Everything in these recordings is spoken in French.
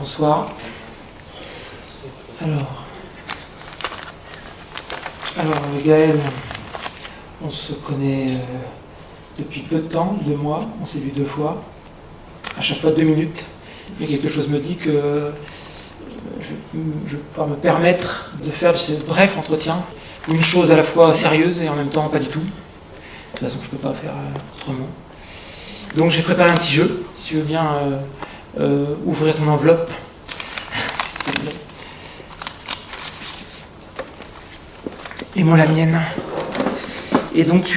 Bonsoir. Alors Gaël, on se connaît depuis peu de temps, 2 mois, on s'est vu 2 fois, à chaque fois 2 minutes, mais quelque chose me dit que je vais pouvoir me permettre de faire de ce bref entretien une chose à la fois sérieuse et en même temps pas du tout. De toute façon, je ne peux pas faire autrement. Donc j'ai préparé un petit jeu, si tu veux bien ouvrir ton enveloppe. S'il te plaît. Et moi la mienne. Et donc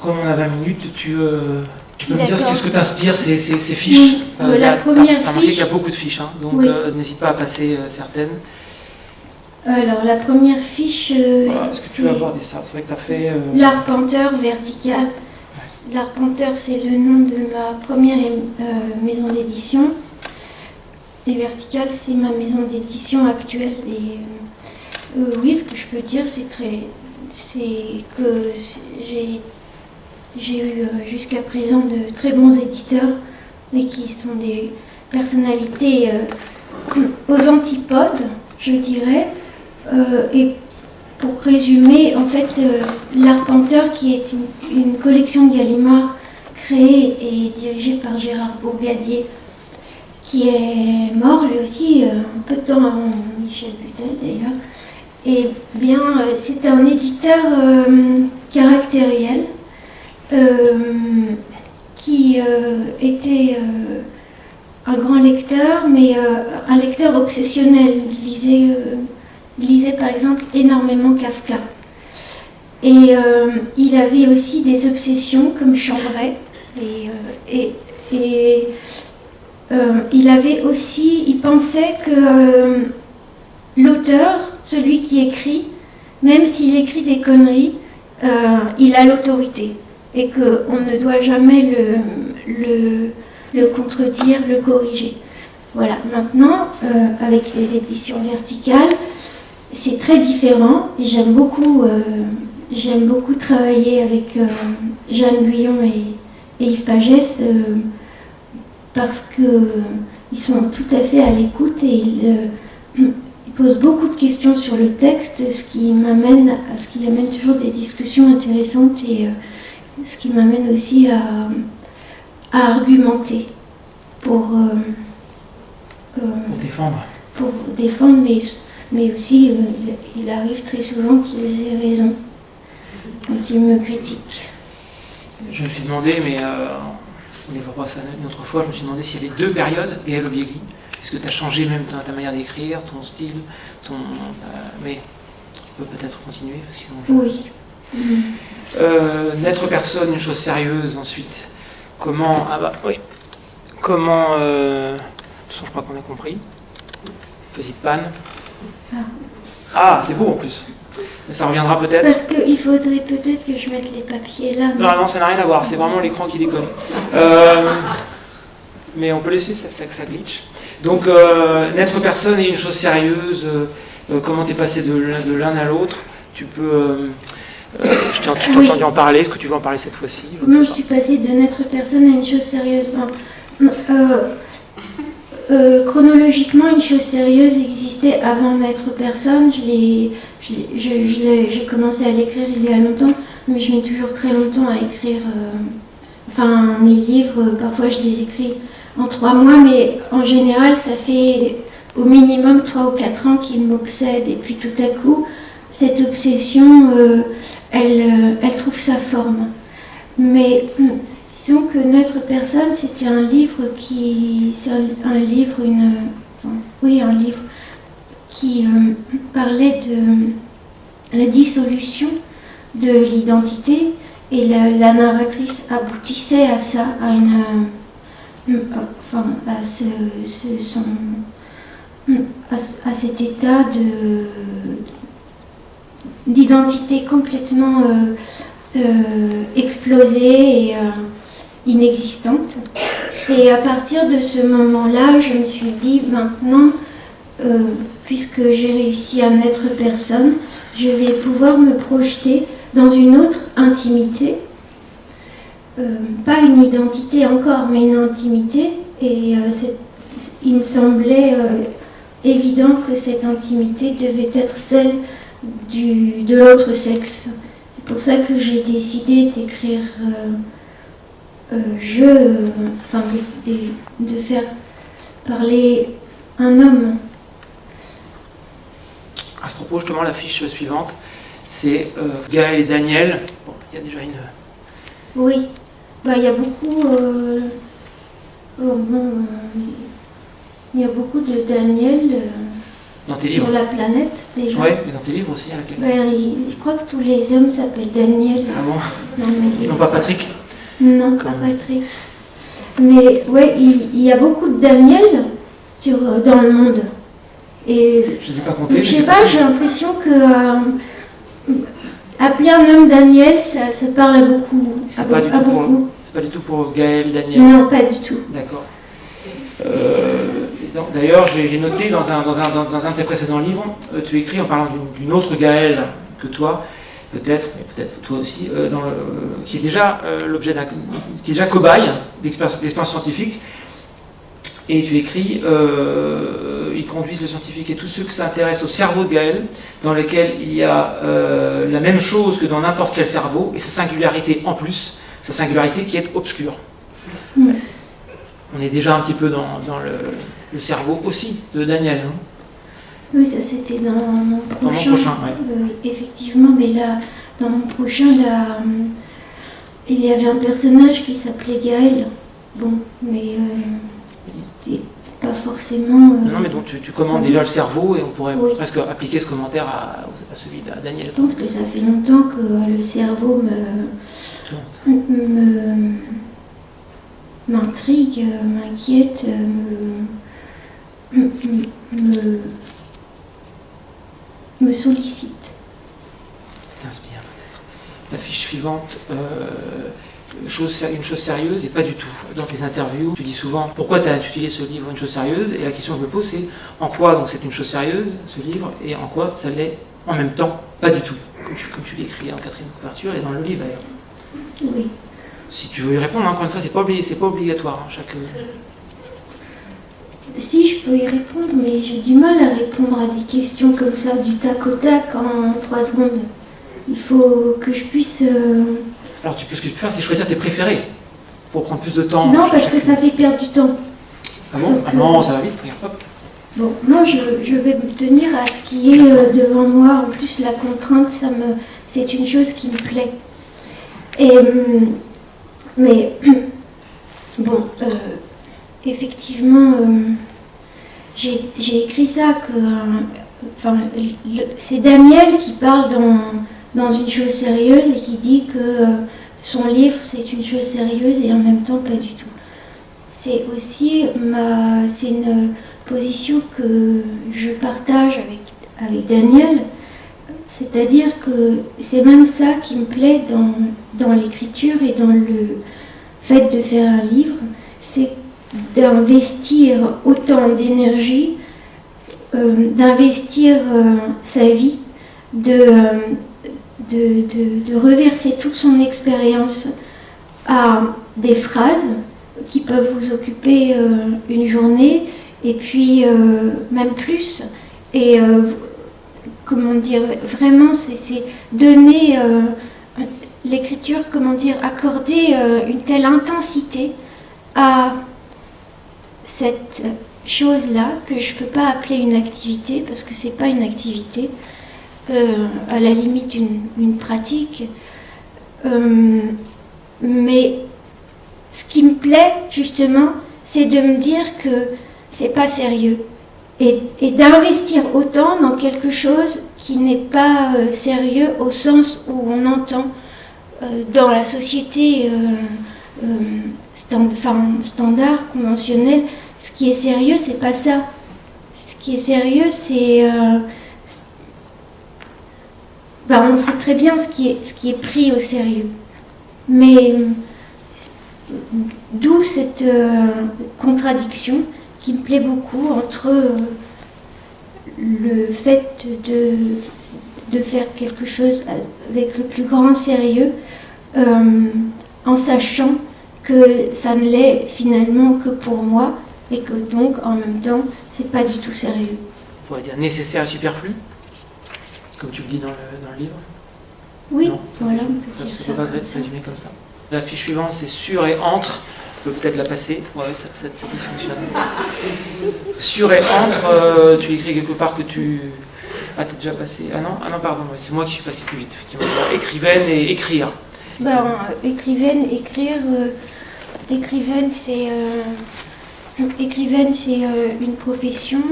comme on a 20 minutes, tu peux me dire ce que t'inspire ces fiches. La première fiche. Il y a beaucoup de fiches, hein, donc oui. N'hésite pas à passer certaines. Alors la première fiche. Est-ce que tu veux aborder ça? C'est vrai que tu as fait. L'Arpenteur vertical. Ouais. L'Arpenteur, c'est le nom de ma première maison d'édition. Et Vertical, c'est ma maison d'édition actuelle. Et oui, ce que je peux dire, c'est que j'ai eu jusqu'à présent de très bons éditeurs, mais qui sont des personnalités aux antipodes, je dirais. Et pour résumer, en fait, l'Arpenteur, qui est une collection Gallimard créée et dirigée par Gérard Bourgadier, qui est mort lui aussi un peu de temps avant Michel Butel d'ailleurs. Et bien, c'est un éditeur caractériel qui était un grand lecteur, mais un lecteur obsessionnel. Il lisait par exemple énormément Kafka. Et il avait aussi des obsessions comme Chambray. Il pensait que l'auteur, celui qui écrit, même s'il écrit des conneries, il a l'autorité. Et qu'on ne doit jamais le contredire, le corriger. Voilà, maintenant, avec les éditions Verticales, c'est très différent. Et j'aime beaucoup travailler avec Jeanne Guyon et Yves Pagès parce qu'ils sont tout à fait à l'écoute et ils posent beaucoup de questions sur le texte, ce qui amène toujours des discussions intéressantes et ce qui m'amène aussi à argumenter pour défendre. Pour défendre, mais aussi il arrive très souvent qu'ils aient raison quand ils me critiquent. Je me suis demandé, mais on développera ça une autre fois, je me suis demandé s'il y avait 2 périodes, Gaël Obiegli. Est-ce que tu as changé même ta manière d'écrire, ton style, mais on peut peut-être continuer, sinon Oui. N'être personne, une chose sérieuse, ensuite. Comment... Ah bah, oui. Comment... De toute façon, je crois qu'on a compris. Petite panne. Ah, c'est beau en plus. Mais ça reviendra peut-être. Parce qu'il faudrait peut-être que je mette les papiers là. Non, ça n'a rien à voir. C'est vraiment l'écran qui déconne. Mais on peut laisser ça glitch. Donc, n'être personne et une chose sérieuse. Comment t'es passé de l'un à l'autre. Tu peux... je t'ai entendu en parler. Est-ce que tu veux en parler cette fois-ci? Comment je suis passée de n'être personne à une chose sérieuse? Chronologiquement, une chose sérieuse existait avant n'être personne. J'ai commencé à l'écrire il y a longtemps, mais je mets toujours très longtemps à écrire. Mes livres, parfois je les écris en 3 mois, mais en général, ça fait au minimum 3 ou 4 ans qu'ils m'obsèdent. Et puis tout à coup, cette obsession, elle trouve sa forme. Mais disons que N'être personne, c'était un livre qui parlait de la dissolution de l'identité, et la narratrice aboutissait à ça, à cet état d'identité complètement explosée et inexistante. Et à partir de ce moment-là, je me suis dit, maintenant, puisque j'ai réussi à n'être personne, je vais pouvoir me projeter dans une autre intimité, pas une identité encore, mais une intimité. Et il me semblait évident que cette intimité devait être celle de l'autre sexe. C'est pour ça que j'ai décidé d'écrire de faire parler un homme. À ce propos, justement, la fiche suivante, c'est Gaël et Daniel. Bon, il y a déjà une... Oui, il y a beaucoup... il y a beaucoup de Daniel dans tes sur livres. La planète, déjà. Oui, mais dans tes livres aussi, à laquelle... Je crois que tous les hommes s'appellent Daniel. Ah bon? Dans mes livres. Non, pas Patrick? Non, pas Patrick. Mais ouais, il y a beaucoup de Daniel dans le monde. Et je ne sais pas compter. Je sais pas, j'ai l'impression que appeler un homme Daniel, ça parle à beaucoup. C'est pas du tout pour Gaël, Daniel. Non, pas du tout. D'accord. D'ailleurs, j'ai noté dans un de tes précédents livres, tu écris en parlant d'une autre Gaël que toi, peut-être, mais peut-être toi aussi, qui est déjà qui est déjà cobaye d'expérience scientifique. Et tu écris, ils conduisent le scientifique et tous ceux qui s'intéressent au cerveau de Gaël, dans lequel il y a la même chose que dans n'importe quel cerveau, et sa singularité en plus, sa singularité qui est obscure. Ouais. On est déjà un petit peu dans le cerveau aussi de Daniel. Hein. Oui, ça c'était dans mon prochain. Dans mon prochain, ouais. Effectivement, mais là, dans mon prochain, il y avait un personnage qui s'appelait Gaël. Bon, mais c'était pas forcément... Non, mais donc tu commandes déjà le cerveau et on pourrait presque appliquer ce commentaire à celui de Daniel. Je pense que ça fait longtemps que le cerveau m'intrigue, m'inquiète, me sollicite. T'inspire peut-être. La fiche suivante, une chose sérieuse et pas du tout. Dans tes interviews, tu dis souvent pourquoi tu as intitulé ce livre une chose sérieuse, et la question que je me pose c'est en quoi donc c'est une chose sérieuse ce livre et en quoi ça l'est en même temps pas du tout, comme tu l'écris en quatrième couverture et dans le livre d'ailleurs. Oui. Si tu veux y répondre, encore une fois, c'est pas obligatoire. Hein, Si, je peux y répondre, mais j'ai du mal à répondre à des questions comme ça, du tac au tac, en 3 secondes. Il faut que je puisse... Alors, ce que tu peux faire, c'est choisir tes préférés, pour prendre plus de temps. Non, parce que ça fait perdre du temps. Ah bon? Ah non, ça va vite, regarde, hop. Bon, non, je vais me tenir à ce qui est devant moi. En plus, la contrainte, c'est une chose qui me plaît. Mais, bon, effectivement, j'ai écrit ça, c'est Daniel qui parle dans une chose sérieuse et qui dit que son livre, c'est une chose sérieuse et en même temps pas du tout. C'est aussi c'est une position que je partage avec Daniel. C'est-à-dire que c'est même ça qui me plaît dans l'écriture et dans le fait de faire un livre, c'est d'investir autant d'énergie, d'investir sa vie, de reverser toute son expérience à des phrases qui peuvent vous occuper une journée et puis même plus. Et comment dire, vraiment, c'est donner l'écriture, accorder une telle intensité à cette chose-là que je ne peux pas appeler une activité, parce que c'est pas une activité, à la limite une pratique. Mais ce qui me plaît, justement, c'est de me dire que c'est pas sérieux. Et d'investir autant dans quelque chose qui n'est pas sérieux au sens où on entend dans la société standard, conventionnelle. Ce qui est sérieux, c'est pas ça. Ce qui est sérieux, c'est... on sait très bien ce qui est pris au sérieux. Mais d'où cette contradiction qui me plaît beaucoup entre le fait de faire quelque chose avec le plus grand sérieux, en sachant que ça ne l'est finalement que pour moi, et que donc en même temps c'est pas du tout sérieux. On pourrait dire nécessaire et superflu, comme tu le dis dans le livre. Oui, Non, voilà, on peut dire ça. Ça va être résumé comme ça. La fiche suivante, c'est sur et entre. Je peux peut-être la passer. Ouais, ça fonctionne. Sur et entre, tu écris quelque part que tu. Ah, t'es déjà passé. Ah non, pardon, c'est moi qui suis passé plus vite. Effectivement. Écrivaine et écrire. Écrivaine, écrire. Écrivaine, c'est une profession.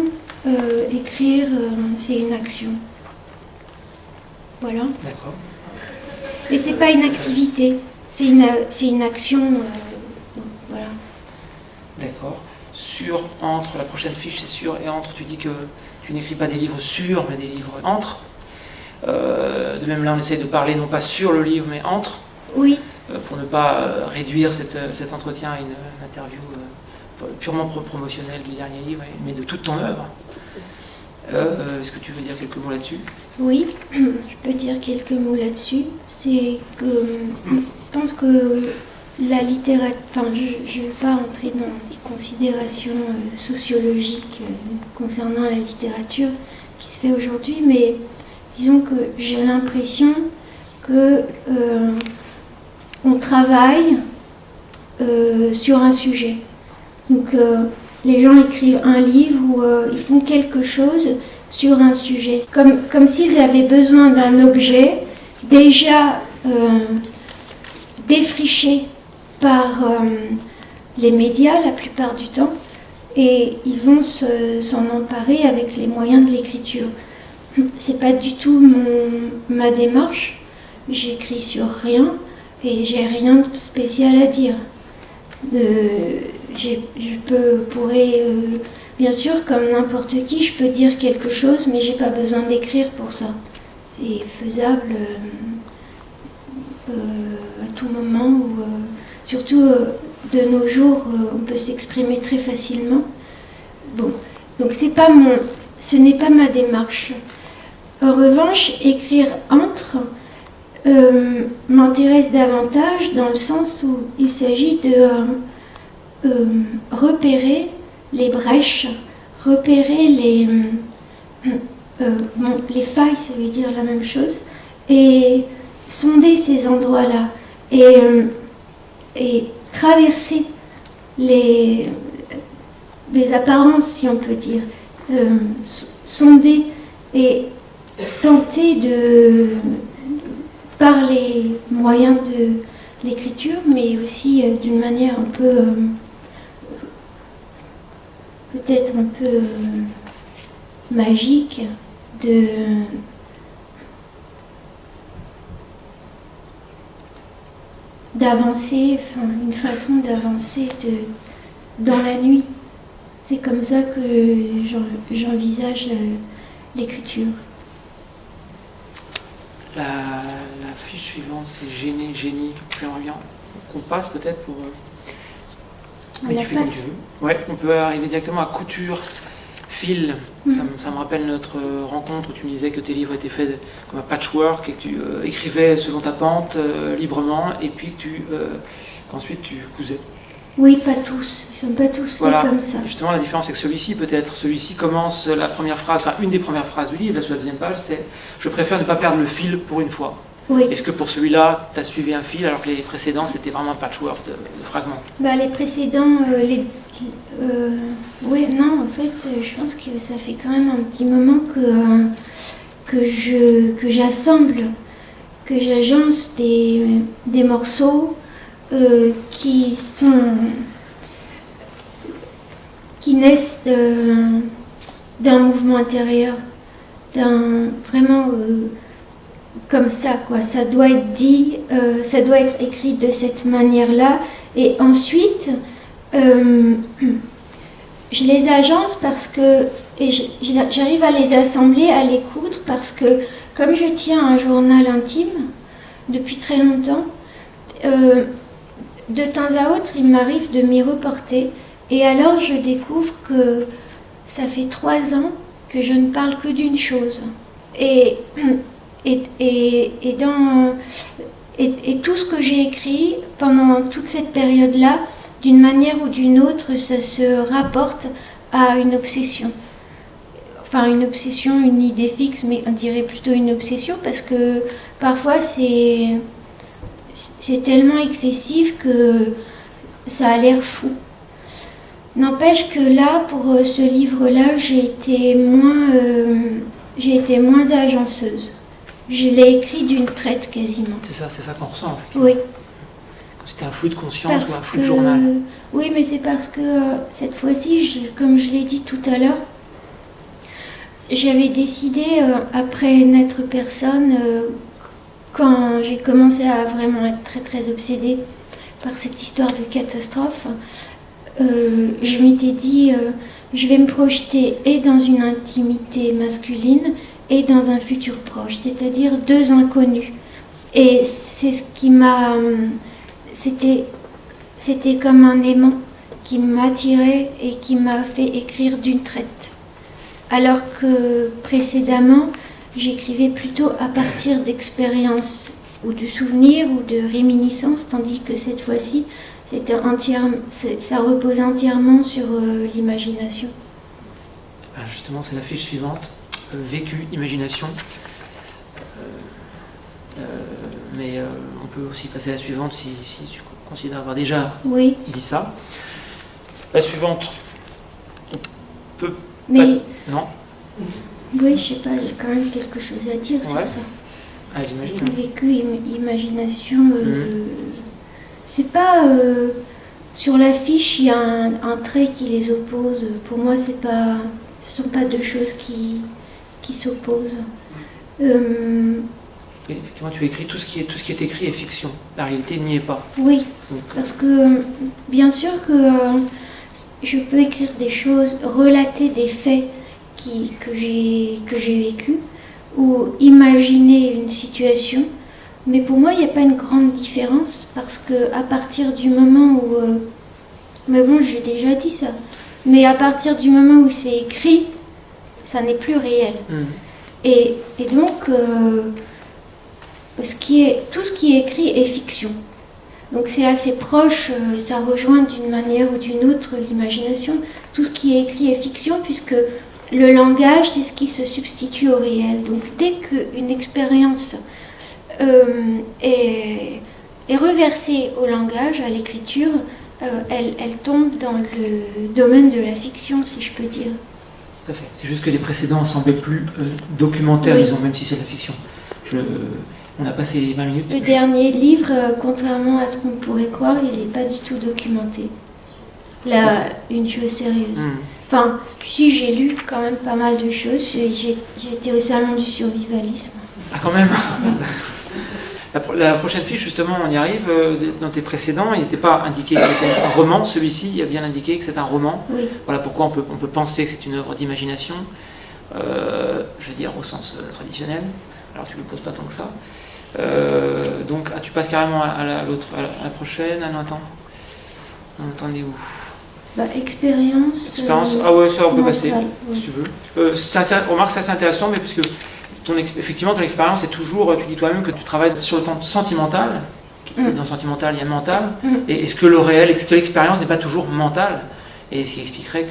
Écrire, c'est une action. Voilà. D'accord. Et c'est pas une activité, c'est une action. Voilà. D'accord. Sur, entre, la prochaine fiche c'est sur et entre. Tu dis que tu n'écris pas des livres sur, mais des livres entre. De même là, on essaie de parler non pas sur le livre, mais entre. Oui. Pour ne pas réduire cet entretien à une interview purement promotionnelle du dernier livre, mais de toute ton œuvre. Est-ce que tu veux dire quelques mots là-dessus ? Oui, je peux dire quelques mots là-dessus. C'est que je pense que la littérature, enfin je ne vais pas entrer dans les considérations sociologiques concernant la littérature qui se fait aujourd'hui, mais disons que j'ai l'impression que on travaille sur un sujet. Donc les gens écrivent un livre ou ils font quelque chose sur un sujet, comme s'ils avaient besoin d'un objet déjà défriché par les médias la plupart du temps, et ils vont s'en emparer avec les moyens de l'écriture. C'est pas du tout ma démarche. J'écris sur rien et j'ai rien de spécial à dire. Pourrais, bien sûr, comme n'importe qui, je peux dire quelque chose, mais j'ai pas besoin d'écrire pour ça. C'est faisable à tout moment, ou surtout de nos jours, on peut s'exprimer très facilement. Bon, donc ce n'est pas ma démarche. En revanche, écrire entre m'intéresse davantage dans le sens où il s'agit de repérer les brèches, repérer les failles, ça veut dire la même chose, et sonder ces endroits-là, et traverser les apparences, si on peut dire, sonder et tenter par les moyens de l'écriture, mais aussi d'une manière un peu, peut-être un peu magique, d'avancer, enfin une façon d'avancer dans la nuit. C'est comme ça que j'envisage l'écriture. La fiche suivante, c'est génie. J'aimerais bien qu'on passe peut-être pour... Mais tu fais comme tu veux. Ouais, on peut arriver directement à couture, fil. Ça me rappelle notre rencontre où tu me disais que tes livres étaient faits comme un patchwork et que tu écrivais selon ta pente librement, et puis qu'ensuite tu cousais. Oui, pas tous. Ils ne sont pas tous faits comme ça. Justement, la différence avec celui-ci, peut-être. Celui-ci commence la première phrase, enfin une des premières phrases du livre, là, sur la deuxième page, c'est « Je préfère ne pas perdre le fil pour une fois ». Oui. Est-ce que pour celui-là, tu as suivi un fil, alors que les précédents, c'était vraiment un patchwork de fragments ? Les précédents, oui, non, en fait, je pense que ça fait quand même un petit moment que j'assemble, que j'agence des morceaux qui naissent d'un mouvement intérieur, vraiment comme ça, quoi. Ça doit être dit, ça doit être écrit de cette manière-là, et ensuite je les agence j'arrive à les assembler, à les coudre, parce que comme je tiens un journal intime depuis très longtemps, de temps à autre, il m'arrive de m'y reporter, et alors je découvre que ça fait 3 ans que je ne parle que d'une chose. Et tout ce que j'ai écrit pendant toute cette période-là, d'une manière ou d'une autre, ça se rapporte à une obsession. Enfin, une obsession, une idée fixe, mais on dirait plutôt une obsession parce que parfois c'est tellement excessif que ça a l'air fou. N'empêche que là, pour ce livre-là, j'ai été moins agenceuse. Je l'ai écrit d'une traite quasiment. C'est ça qu'on ressent en fait. Oui. C'était un flux de conscience ou un flux de journal. Oui, mais c'est parce que cette fois-ci, comme je l'ai dit tout à l'heure, j'avais décidé, après n'être personne, quand j'ai commencé à vraiment être très très obsédée par cette histoire de catastrophe, je m'étais dit, je vais me projeter et dans une intimité masculine et dans un futur proche, c'est-à-dire deux inconnus. Et c'est ce qui m'a... C'était comme un aimant qui m'attirait et qui m'a fait écrire d'une traite. Alors que précédemment, j'écrivais plutôt à partir d'expériences ou de souvenirs ou de réminiscences, tandis que cette fois-ci, ça repose entièrement sur l'imagination. Justement, c'est la fiche suivante. Vécu, imagination. Mais on peut aussi passer à la suivante si tu considères avoir déjà dit ça. La suivante, on peut passer... Non. Oui, je sais pas, j'ai quand même quelque chose à dire sur ça. Ah, j'imagine. Vécu, imagination, c'est pas... sur la fiche, il y a un trait qui les oppose. Pour moi, ce sont pas deux choses qui s'opposent. Effectivement, tu écris tout ce qui est écrit est fiction. La réalité n'y est pas. Oui, parce que bien sûr que je peux écrire des choses, relater des faits que j'ai vécus ou imaginer une situation, mais pour moi, il n'y a pas une grande différence parce que à partir du moment où, mais bon, j'ai déjà dit ça, mais à partir du moment où c'est écrit, ça n'est plus réel. Et donc tout ce qui est écrit est fiction. Donc c'est assez proche, ça rejoint d'une manière ou d'une autre l'imagination. Tout ce qui est écrit est fiction puisque le langage, c'est ce qui se substitue au réel. Donc dès qu'une expérience est reversée au langage, à l'écriture, elle tombe dans le domaine de la fiction, si je peux dire. Tout à fait. C'est juste que les précédents semblaient plus documentaires, disons, même si c'est de la fiction. On a passé 20 minutes. Le dernier livre, contrairement à ce qu'on pourrait croire, il n'est pas du tout documenté. Là, une chose sérieuse. Enfin, si j'ai lu quand même pas mal de choses, j'ai été au salon du survivalisme. Ah, quand même. La prochaine fiche, justement, on y arrive. Dans tes précédents, il n'était pas indiqué que c'était un roman. Celui-ci, il y a bien indiqué que c'est un roman. Oui. Voilà pourquoi on peut penser que c'est une œuvre d'imagination, je veux dire au sens traditionnel. Alors tu ne le poses pas tant que ça. Donc tu passes carrément à la prochaine. Ah non, attends. On est où? Expérience. Ah ouais, ça on peut passer, oui. Si tu veux. Remarque, ça c'est intéressant, mais puisque effectivement ton expérience est toujours, tu dis toi-même que tu travailles sur le temps sentimental. Dans le sentimental, il y a mental. Et est-ce que le réel, est-ce que l'expérience n'est pas toujours mentale? Et ce qui expliquerait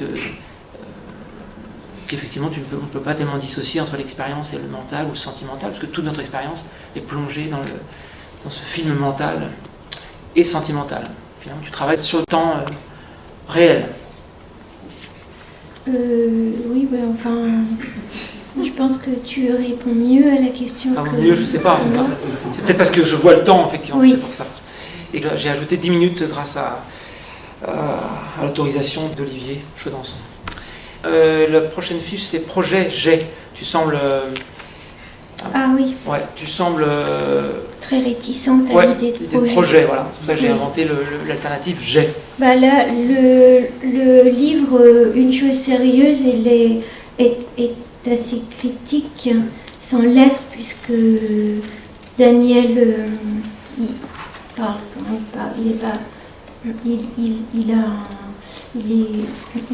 qu'effectivement on ne peut pas tellement dissocier entre l'expérience et le mental ou le sentimental, parce que toute notre expérience est plongée dans ce film mental et sentimental. Finalement, tu travailles sur le temps réel. Oui, enfin, je pense que tu réponds mieux à la question que... Mieux, je sais pas, en tout cas. C'est peut-être parce que je vois le temps, effectivement, oui. C'est pour ça. Et j'ai ajouté 10 minutes grâce à l'autorisation d'Olivier Chaudenson. La prochaine fiche, c'est projet G. Tu sembles... Ah oui. Ouais, tu sembles... très réticente à l'idée de projet. Voilà. C'est pour ça que j'ai inventé l'alternative G. Là, le livre Une chose sérieuse, est assez critique, sans l'être, puisque Daniel, il parle quand même pas, il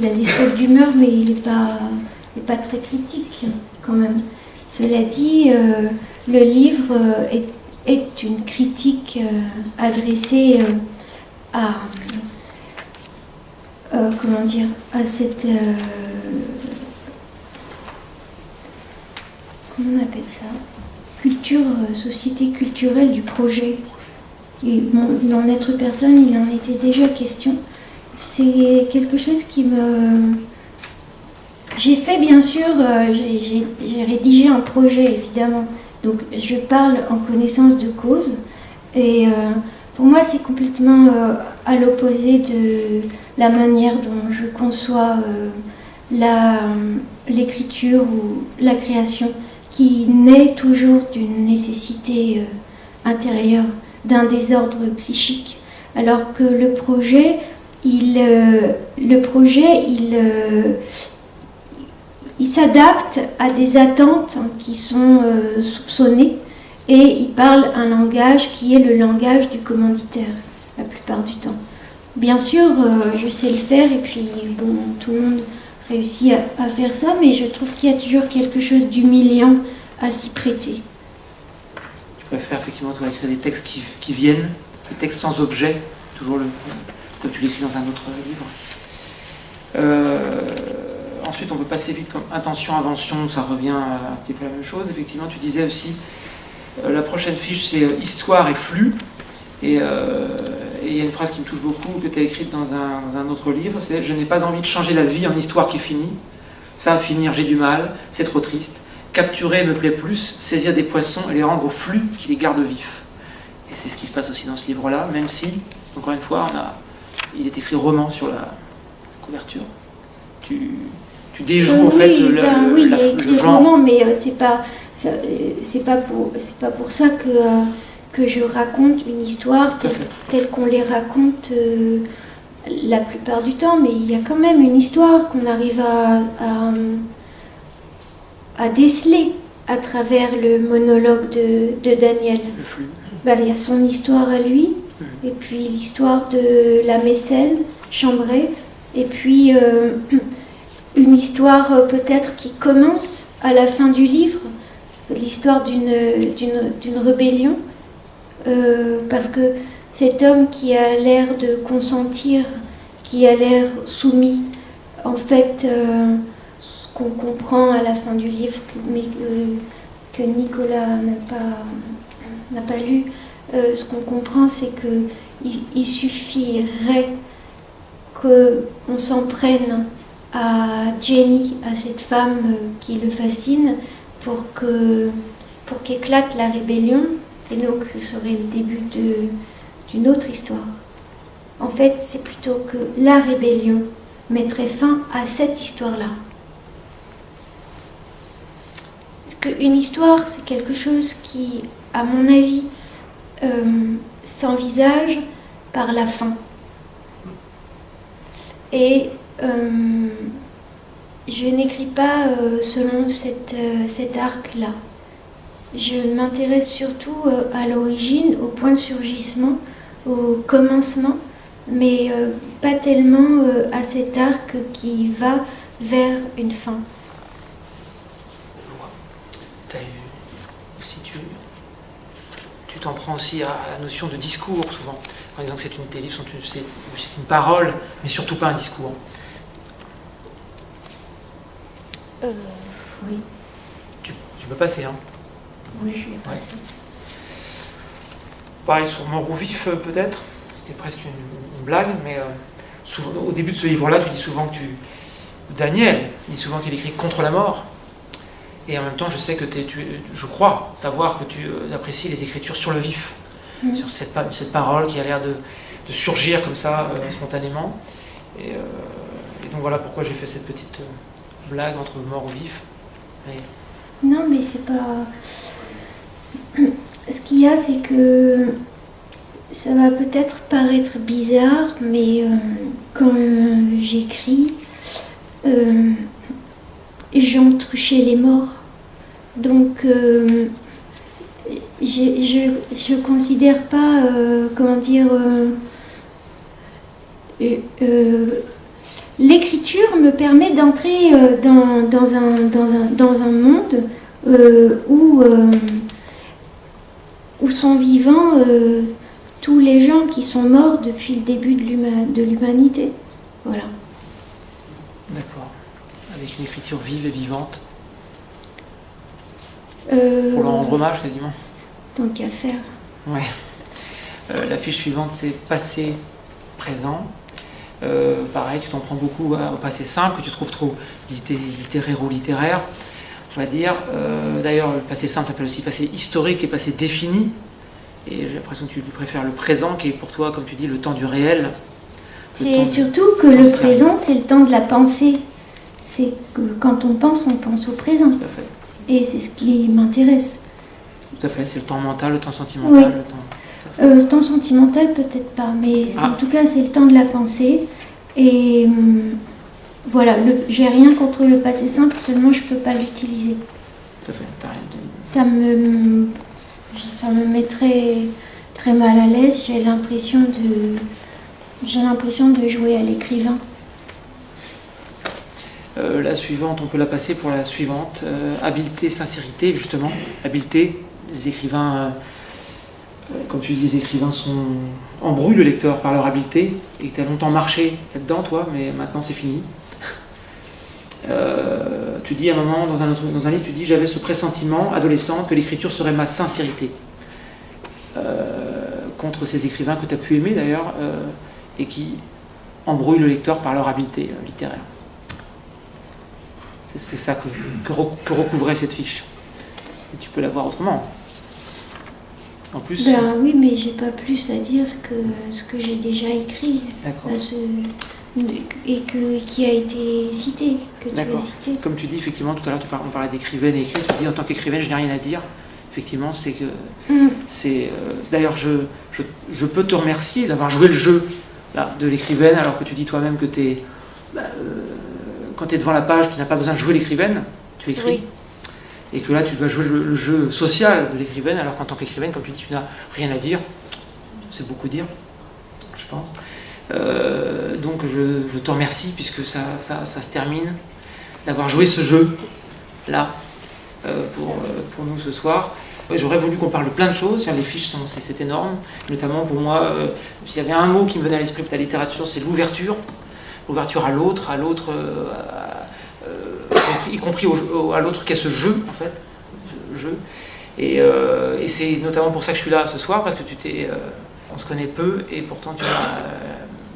a des fautes d'humeur, mais il n'est pas très critique quand même. Cela dit, le livre est une critique adressée comment dire, à cette... comment on appelle ça ? Culture, société culturelle du projet. Et dans l'être personne, il en était déjà question. C'est quelque chose qui me... J'ai fait, bien sûr, j'ai rédigé un projet, évidemment. Donc, je parle en connaissance de cause. Et pour moi, c'est complètement à l'opposé de la manière dont je conçois l'écriture ou la création, qui naît toujours d'une nécessité intérieure, d'un désordre psychique. Alors que le projet, il s'adapte à des attentes qui sont soupçonnées, et il parle un langage qui est le langage du commanditaire, la plupart du temps. Bien sûr, je sais le faire, et puis bon, tout le monde réussit à faire ça, mais je trouve qu'il y a toujours quelque chose d'humiliant à s'y prêter. Tu préfères effectivement toi écrire des textes qui viennent, des textes sans objet, toujours comme tu l'écris dans un autre livre. Ensuite, on peut passer vite comme intention-invention, ça revient à un petit peu la même chose. Effectivement, tu disais aussi, la prochaine fiche, c'est histoire et flux. Et il y a une phrase qui me touche beaucoup, que tu as écrite dans un autre livre, c'est « Je n'ai pas envie de changer la vie en histoire qui finit. Ça va finir, j'ai du mal, c'est trop triste. Capturer me plaît plus, saisir des poissons et les rendre au flux qui les garde vifs. » Et c'est ce qui se passe aussi dans ce livre-là, même si, encore une fois, il est écrit roman sur la couverture. Tu déjoues en fait il est écrit le genre. Roman, mais c'est pas pour ça que je raconte une histoire telle qu'on les raconte la plupart du temps, mais il y a quand même une histoire qu'on arrive à déceler à travers le monologue de Daniel. Le flux. Il y a son histoire à lui, et puis l'histoire de la mécène, Chambray, et puis une histoire peut-être qui commence à la fin du livre, l'histoire d'une rébellion, parce que cet homme qui a l'air de consentir, qui a l'air soumis, en fait, ce qu'on comprend à la fin du livre, mais que Nicolas n'a pas lu, ce qu'on comprend, c'est qu'il suffirait qu'on s'en prenne à Jenny, à cette femme qui le fascine, pour qu'éclate la rébellion, et donc ce serait le début d'une autre histoire. En fait, c'est plutôt que la rébellion mettrait fin à cette histoire-là. Parce qu'une histoire, c'est quelque chose qui, à mon avis, s'envisage par la fin. Et je n'écris pas selon cet arc-là. Je m'intéresse surtout à l'origine, au point de surgissement, au commencement, mais pas tellement à cet arc qui va vers une fin. Tu t'en prends aussi à la notion de discours, souvent, en disant que tes livres c'est une parole, mais surtout pas un discours. Oui. Tu peux passer, hein? Oui, je vais passer. Pareil sur Mort ou Vif, peut-être. C'était presque une blague, mais souvent, au début de ce livre-là, tu dis souvent que Daniel dit souvent qu'il écrit contre la mort. Et en même temps, je sais que je crois savoir que tu apprécies les écritures sur le vif, sur cette parole qui a l'air de surgir comme ça, spontanément. Et donc voilà pourquoi j'ai fait cette petite blague entre mort ou vif. Non, mais c'est pas... Ce qu'il y a, c'est que ça va peut-être paraître bizarre, mais quand j'écris, j'entre chez les morts. Donc, je considère pas, l'écriture me permet d'entrer dans un monde où sont vivants tous les gens qui sont morts depuis le début de l'humanité. Voilà. D'accord. Avec une écriture vive et vivante. Euh, Pour leur rendre hommage quasiment. Tant qu'à faire. Ouais. La fiche suivante, c'est passé, présent. Pareil, tu t'en prends beaucoup au passé simple, que tu trouves trop littéraire, on va dire. D'ailleurs, le passé simple s'appelle aussi passé historique et passé défini. Et j'ai l'impression que tu préfères le présent, qui est pour toi, comme tu dis, le temps du réel. C'est surtout que le présent, c'est le temps de la pensée. C'est que quand on pense au présent. Tout à fait. Et c'est ce qui m'intéresse. Tout à fait, c'est le temps mental, le temps sentimental. Oui. Le temps sentimental, peut-être pas, mais en tout cas, c'est le temps de la pensée. Et voilà, j'ai rien contre le passé simple, seulement je peux pas l'utiliser. Tout à fait, t'as rien de... Ça me met très, très mal à l'aise. J'ai l'impression de jouer à l'écrivain. La suivante, on peut la passer pour la suivante. Habileté, sincérité, justement. Habileté, les écrivains, comme tu dis, les écrivains embrouillent le lecteur par leur habileté. Et tu as longtemps marché là-dedans, toi, mais maintenant c'est fini. Tu dis à un moment, dans un livre, tu dis « J'avais ce pressentiment, adolescent, que l'écriture serait ma sincérité. » Contre ces écrivains que tu as pu aimer, d'ailleurs, et qui embrouillent le lecteur par leur habileté littéraire. C'est ça que recouvrait cette fiche. Et tu peux la voir autrement. En plus... Ben oui, mais j'ai pas plus à dire que ce que j'ai déjà écrit. D'accord. Et qui a été cité, que tu as cité. Comme tu dis, effectivement, tout à l'heure, on parlait d'écrivaine et écrire. Tu dis, en tant qu'écrivaine, je n'ai rien à dire. Effectivement, c'est que... D'ailleurs, je peux te remercier d'avoir joué le jeu là, de l'écrivaine, alors que tu dis toi-même que tu es... quand tu es devant la page, tu n'as pas besoin de jouer l'écrivaine, tu écris. Oui. Et que là, tu dois jouer le jeu social de l'écrivaine, alors qu'en tant qu'écrivaine, comme tu dis, tu n'as rien à dire. C'est beaucoup dire, je pense. Donc, je te remercie, puisque ça se termine, d'avoir joué ce jeu-là pour nous ce soir. J'aurais voulu qu'on parle de plein de choses. Les fiches, c'est énorme. Notamment, pour moi, s'il y avait un mot qui me venait à l'esprit de la littérature, c'est l'ouverture. L'ouverture à l'autre, y compris à l'autre qu'est ce jeu, en fait. Jeu. Et c'est notamment pour ça que je suis là ce soir, parce que on se connaît peu, et pourtant tu m'as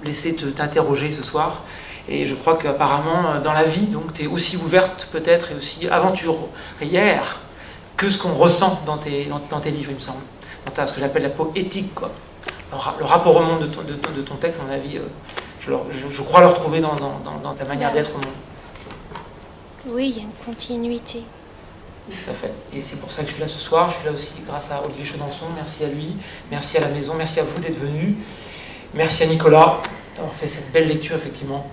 laissé t'interroger ce soir. Et je crois qu'apparemment, dans la vie, donc, tu es aussi ouverte peut-être, et aussi aventurière que ce qu'on ressent dans tes livres, il me semble. Dans ce que j'appelle la poétique, quoi. Le rapport au monde de ton texte, à mon avis... Je crois le retrouver dans ta manière d'être au monde. Oui, il y a une continuité. Tout à fait. Et c'est pour ça que je suis là ce soir. Je suis là aussi grâce à Olivier Chedançon. Merci à lui. Merci à la maison. Merci à vous d'être venus. Merci à Nicolas d'avoir fait cette belle lecture, effectivement.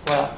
Voilà.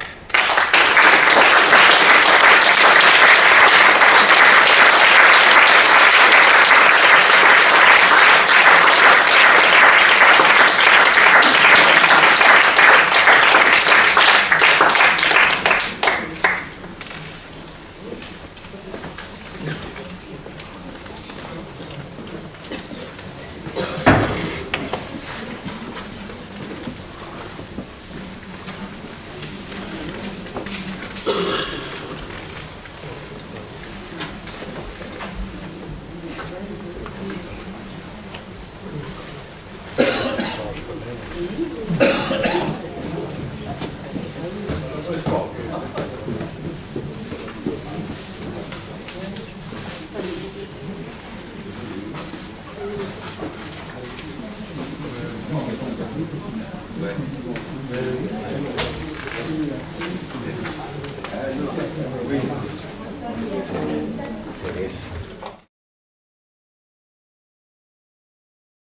C'est